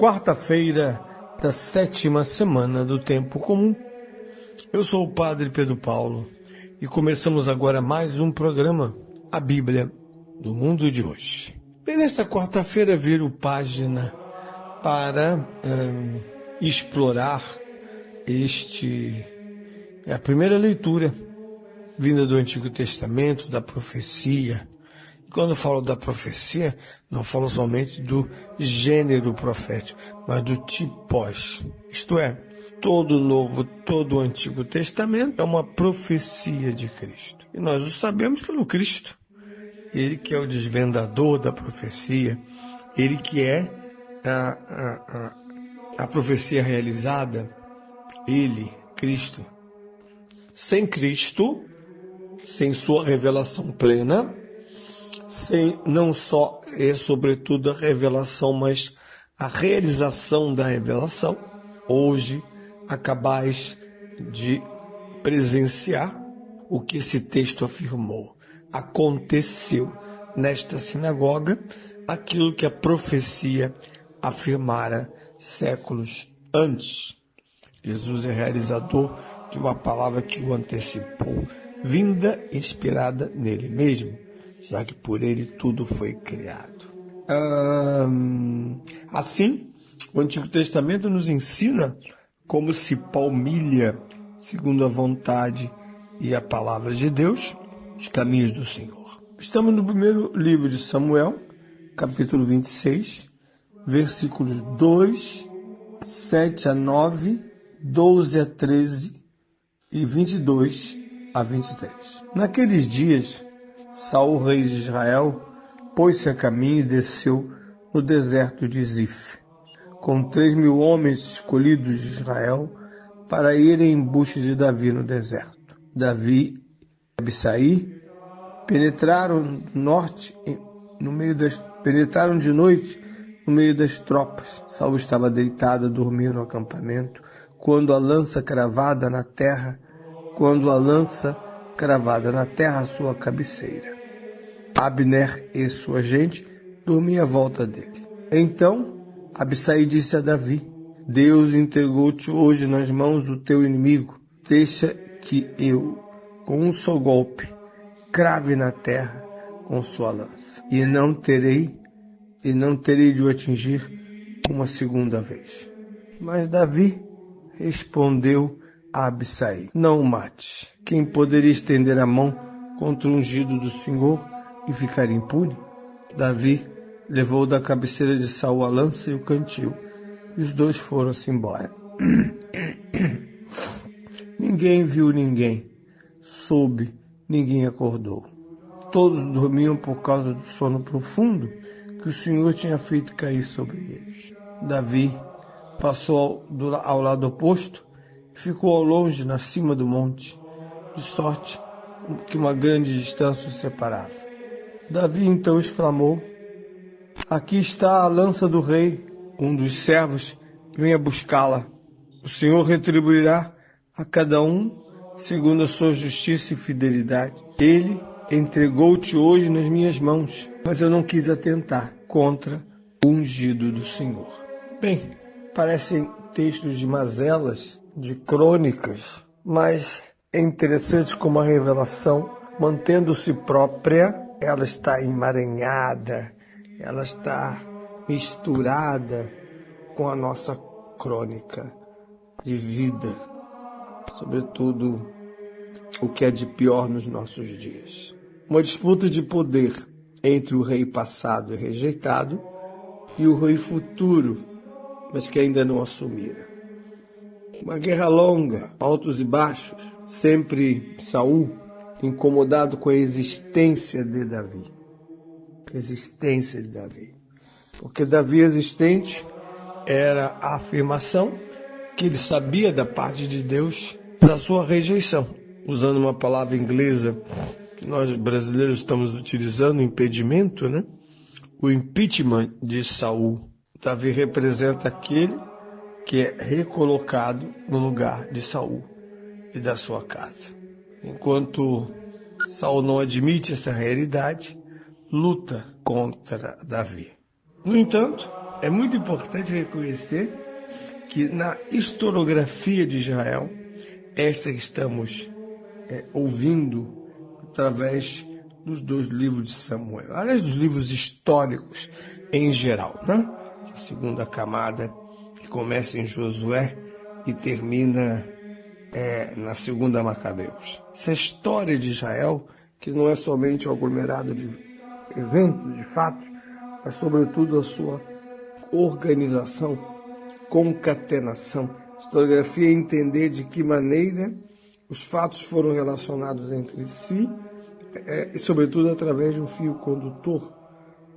Quarta-feira da 7ª semana do Tempo Comum. Eu sou o Padre Pedro Paulo e começamos agora mais um programa, a Bíblia do Mundo de Hoje. Bem, nesta quarta-feira viro página para explorar a primeira leitura vinda do Antigo Testamento, da profecia. Quando eu falo da profecia, não falo somente do gênero profético, mas do tipos. Isto é, todo o Antigo Testamento é uma profecia de Cristo. E nós o sabemos pelo Cristo. Ele que é o desvendador da profecia, ele que é a profecia realizada, ele, Cristo. Sem Cristo, sem sua revelação plena, sem não só e sobretudo a revelação, mas a realização da revelação, hoje acabais de presenciar o que esse texto afirmou. Aconteceu nesta sinagoga aquilo que a profecia afirmara séculos antes. Jesus é realizador de uma palavra que o antecipou, vinda inspirada nele mesmo, já que por ele tudo foi criado. Assim, o Antigo Testamento nos ensina como se palmilha, segundo a vontade e a palavra de Deus, os caminhos do Senhor. Estamos no primeiro livro de Samuel, capítulo 26, versículos 2, 7 a 9, 12 a 13 e 22 a 23. Naqueles dias, Saul, rei de Israel, pôs-se a caminho e desceu no deserto de Zif, com 3.000 homens escolhidos de Israel para irem em busca de Davi no deserto. Davi e Abissai penetraram de noite no meio das tropas. Saul estava deitado a dormir no acampamento, quando a lança cravada na terra à sua cabeceira. Abner e sua gente dormiam à volta dele. Então Abissai disse a Davi: Deus entregou-te hoje nas mãos do teu inimigo. Deixa que eu, com um só golpe, crave na terra com sua lança, e não terei de o atingir uma segunda vez. Mas Davi respondeu a Abissai: Não o mates. Quem poderia estender a mão contra o ungido do Senhor e ficar impune? Davi levou da cabeceira de Saul a lança e o cantil, e os dois foram-se embora. Ninguém viu ninguém, ninguém acordou. Todos dormiam por causa do sono profundo que o Senhor tinha feito cair sobre eles. Davi passou ao lado oposto e ficou ao longe, na cima do monte, de sorte que uma grande distância o separava. Davi então exclamou: Aqui está a lança do rei, um dos servos venha buscá-la. O Senhor retribuirá a cada um segundo a sua justiça e fidelidade. Ele entregou-te hoje nas minhas mãos, mas eu não quis atentar contra o ungido do Senhor. Bem, parecem textos de mazelas, de crônicas, mas é interessante como a revelação, mantendo-se própria, ela está emaranhada, ela está misturada com a nossa crônica de vida, sobretudo o que é de pior nos nossos dias. Uma disputa de poder entre o rei passado e rejeitado e o rei futuro, mas que ainda não assumira. Uma guerra longa, altos e baixos, sempre Saul incomodado com a existência de Davi. Porque Davi existente era a afirmação que ele sabia da parte de Deus da sua rejeição. Usando uma palavra inglesa que nós brasileiros estamos utilizando, impedimento, né? O impeachment de Saul. Davi representa aquele que é recolocado no lugar de Saul e da sua casa. Enquanto Saul não admite essa realidade, luta contra Davi. No entanto, É muito importante reconhecer que na historiografia de Israel, esta que estamos ouvindo através dos 2 livros de Samuel, aliás, dos livros históricos em geral, né? A segunda camada, que começa em Josué e termina na segunda Macabeus. Essa história de Israel, que não é somente um aglomerado de eventos, de fatos, mas sobretudo a sua organização, concatenação. Historiografia é entender de que maneira os fatos foram relacionados entre si e, sobretudo, através de um fio condutor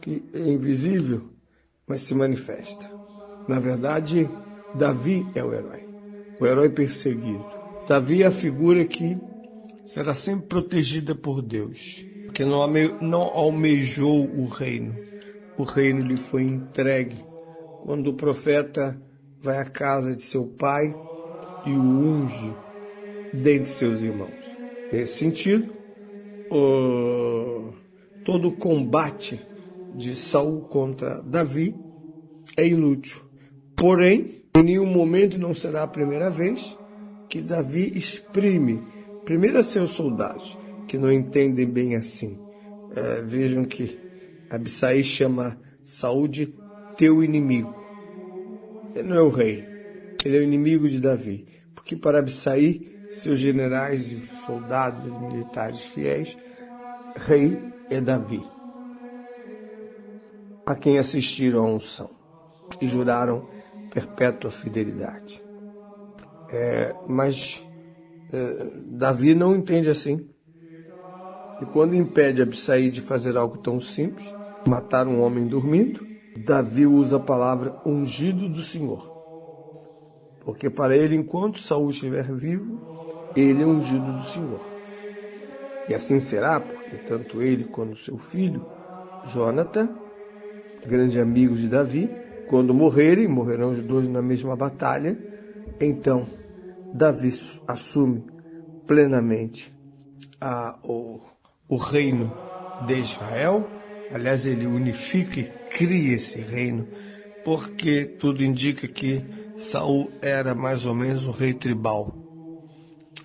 que é invisível, mas se manifesta. Na verdade, Davi é o herói perseguido. Davi é a figura que será sempre protegida por Deus, porque não almejou o reino. O reino lhe foi entregue quando o profeta vai à casa de seu pai e o unge dentre seus irmãos. Nesse sentido, todo o combate de Saul contra Davi é inútil. Porém, em nenhum momento não será a primeira vez que Davi exprime, primeiro a seus soldados, que não entendem bem assim. Vejam que Abissai chama Saul de teu inimigo. Ele não é o rei, ele é o inimigo de Davi, porque para Abissai, seus generais e soldados e militares fiéis, rei é Davi, a quem assistiram à unção e juraram perpétua fidelidade. Mas Davi não entende assim. E quando impede Abissai de fazer algo tão simples, matar um homem dormindo, Davi usa a palavra ungido do Senhor. Porque para ele, enquanto Saul estiver vivo, ele é ungido do Senhor. E assim será, porque tanto ele quanto seu filho, Jonathan, grande amigo de Davi, quando morrerão os 2 na mesma batalha, então Davi assume plenamente o reino de Israel. Aliás, ele unifica e cria esse reino, porque tudo indica que Saul era mais ou menos um rei tribal.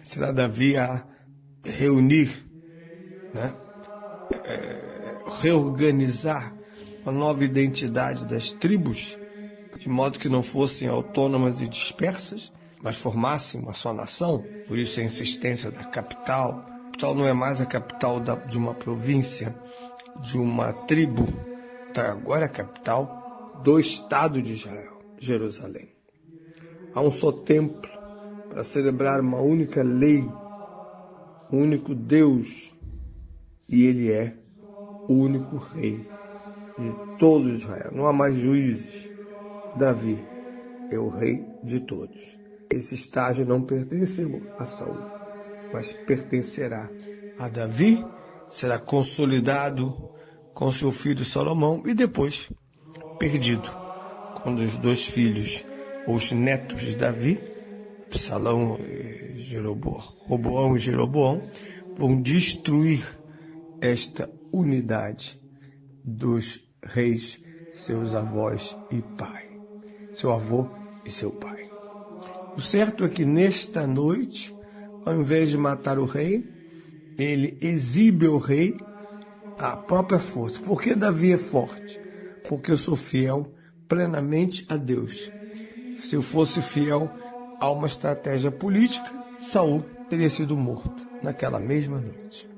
Será Davi a reunir, reorganizar uma nova identidade das tribos, de modo que não fossem autônomas e dispersas, mas formassem uma só nação. Por isso a insistência da capital. A capital não é mais a capital de uma província, de uma tribo. Tá, agora é a capital do Estado de Israel, Jerusalém. Há um só templo para celebrar uma única lei, um único Deus, e ele é o único rei de todo Israel. Não há mais juízes. Davi é o rei de todos. Esse estágio não pertenceu a Saul, mas pertencerá a Davi, será consolidado com seu filho Salomão e depois perdido, quando os 2 filhos, ou os netos de Davi, Absalão e Roboão e Jeroboão, vão destruir esta unidade dos reis, seus avós e pai, seu avô e seu pai. O certo é que nesta noite, ao invés de matar o rei, ele exibe ao rei a própria força. Por que Davi é forte? Porque eu sou fiel plenamente a Deus. Se eu fosse fiel a uma estratégia política, Saul teria sido morto naquela mesma noite.